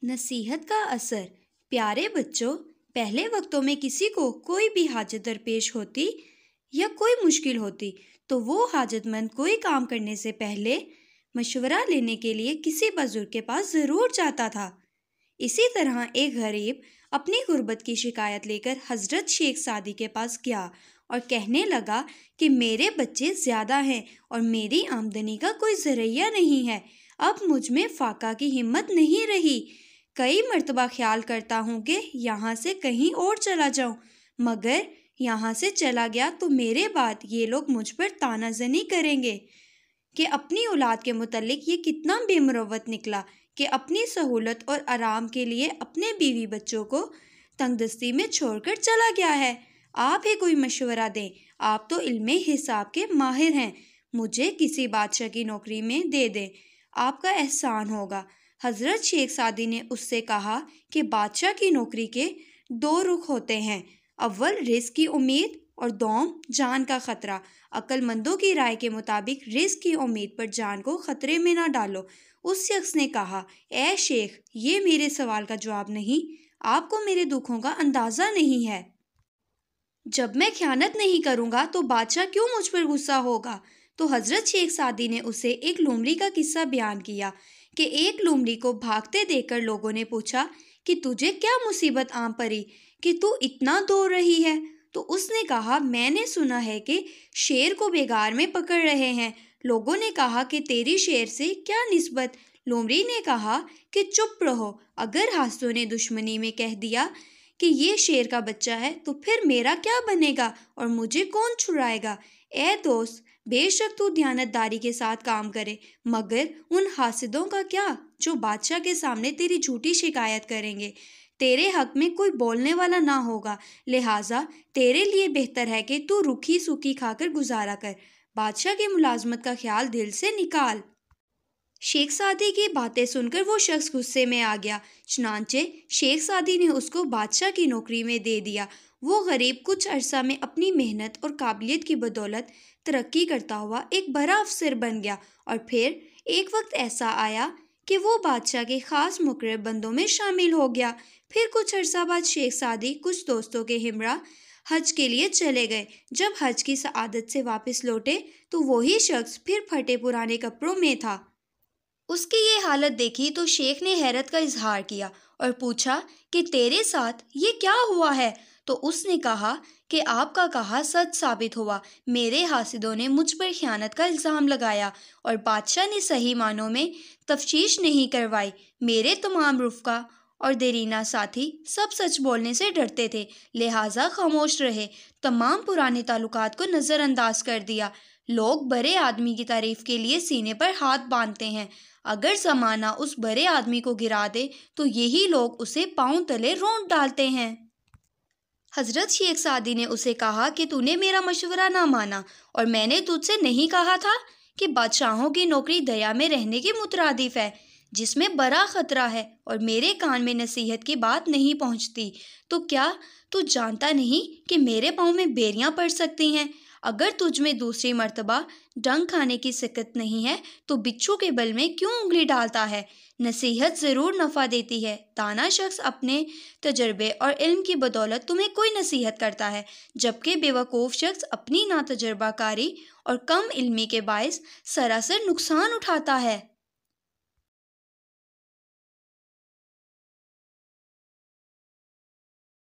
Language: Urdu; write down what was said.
نصیحت کا اثر۔ پیارے بچوں، پہلے وقتوں میں کسی کو کوئی بھی حاجت درپیش ہوتی یا کوئی مشکل ہوتی تو وہ حاجت مند کوئی کام کرنے سے پہلے مشورہ لینے کے لیے کسی بزرگ کے پاس ضرور جاتا تھا۔ اسی طرح ایک غریب اپنی غربت کی شکایت لے کر حضرت شیخ سعدی کے پاس گیا اور کہنے لگا کہ میرے بچے زیادہ ہیں اور میری آمدنی کا کوئی ذریعہ نہیں ہے، اب مجھ میں فاقہ کی ہمت نہیں رہی۔ کئی مرتبہ خیال کرتا ہوں کہ یہاں سے کہیں اور چلا جاؤں، مگر یہاں سے چلا گیا تو میرے بعد یہ لوگ مجھ پر طعنہ زنی کریں گے کہ اپنی اولاد کے متعلق یہ کتنا بے مروت نکلا کہ اپنی سہولت اور آرام کے لیے اپنے بیوی بچوں کو تنگ دستی میں چھوڑ کر چلا گیا ہے۔ آپ ہی کوئی مشورہ دیں، آپ تو علم حساب کے ماہر ہیں، مجھے کسی بادشاہ کی نوکری میں دے دیں، آپ کا احسان ہوگا۔ حضرت شیخ سعدی نے اس سے کہا کہ بادشاہ کی نوکری کے دو رخ ہوتے ہیں، اول رزق کی امید اور دوم جان کا خطرہ۔ عقل مندوں کی رائے کے مطابق رزق کی امید پر جان کو خطرے میں نہ ڈالو۔ اس شخص نے کہا، اے شیخ، یہ میرے سوال کا جواب نہیں، آپ کو میرے دکھوں کا اندازہ نہیں ہے۔ جب میں خیانت نہیں کروں گا تو بادشاہ کیوں مجھ پر غصہ ہوگا؟ تو حضرت شیخ سعدی نے اسے ایک لومڑی کا قصہ بیان کیا کہ ایک لومڑی کو بھاگتے دیکھ کر لوگوں نے پوچھا کہ تجھے کیا مصیبت آن پڑی کہ تو اتنا دوڑ رہی ہے؟ تو اس نے کہا، میں نے سنا ہے کہ شیر کو بیگار میں پکڑ رہے ہیں۔ لوگوں نے کہا کہ تیری شیر سے کیا نسبت؟ لومڑی نے کہا کہ چپ رہو، اگر حاسدوں نے دشمنی میں کہہ دیا کہ یہ شیر کا بچہ ہے تو پھر میرا کیا بنے گا اور مجھے کون چھڑائے گا؟ اے دوست، بے شک تو دیانت داری کے ساتھ کام کرے، مگر ان حاسدوں کا کیا جو بادشاہ کے سامنے تیری جھوٹی شکایت کریں گے؟ تیرے حق میں کوئی بولنے والا نہ ہوگا، لہٰذا تیرے لیے بہتر ہے کہ تو روکھی سوکھی کھا کر گزارا کر، بادشاہ کی ملازمت کا خیال دل سے نکال۔ شیخ سعدی کی باتیں سن کر وہ شخص غصے میں آ گیا، چنانچہ شیخ سعدی نے اس کو بادشاہ کی نوکری میں دے دیا۔ وہ غریب کچھ عرصہ میں اپنی محنت اور قابلیت کی بدولت ترقی کرتا ہوا ایک بڑا افسر بن گیا، اور پھر ایک وقت ایسا آیا کہ وہ بادشاہ کے خاص مقرر بندوں میں شامل ہو گیا۔ پھر کچھ عرصہ بعد شیخ سعدی کچھ دوستوں کے ہمراہ حج کے لیے چلے گئے۔ جب حج کی سعادت سے واپس لوٹے تو وہی شخص پھر پھٹے پرانے کپڑوں میں تھا۔ اس کی یہ حالت دیکھی تو شیخ نے حیرت کا اظہار کیا اور پوچھا کہ تیرے ساتھ یہ کیا ہوا ہے؟ تو اس نے کہا کہ آپ کا کہا سچ ثابت ہوا، میرے حاسدوں نے مجھ پر خیانت کا الزام لگایا اور بادشاہ نے صحیح معنوں میں تفتیش نہیں کروائی۔ میرے تمام رفقا اور دیرینہ ساتھی سب سچ بولنے سے ڈرتے تھے، لہٰذا خاموش رہے، تمام پرانے تعلقات کو نظر انداز کر دیا۔ لوگ برے آدمی کی تعریف کے لیے سینے پر ہاتھ باندھتے ہیں، اگر زمانہ اس برے آدمی کو گرا دے تو یہی لوگ اسے پاؤں تلے رونٹ ڈالتے ہیں۔ حضرت شیخ سعدی نے اسے کہا کہ تو نے میرا مشورہ نہ مانا، اور میں نے تجھ سے نہیں کہا تھا کہ بادشاہوں کی نوکری دیا میں رہنے کے مترادف ہے، جس میں بڑا خطرہ ہے، اور میرے کان میں نصیحت کی بات نہیں پہنچتی؟ تو کیا تو جانتا نہیں کہ میرے پاؤں میں بیریاں پڑ سکتی ہیں؟ اگر تجھ میں دوسری مرتبہ ڈنگ کھانے کی سکت نہیں ہے تو بچھو کے بل میں کیوں انگلی ڈالتا ہے؟ نصیحت ضرور نفع دیتی ہے، دانا شخص اپنے تجربے اور علم کی بدولت تمہیں کوئی نصیحت کرتا ہے، جبکہ بیوقوف شخص اپنی ناتجربہ کاری اور کم علمی کے باعث سراسر نقصان اٹھاتا ہے۔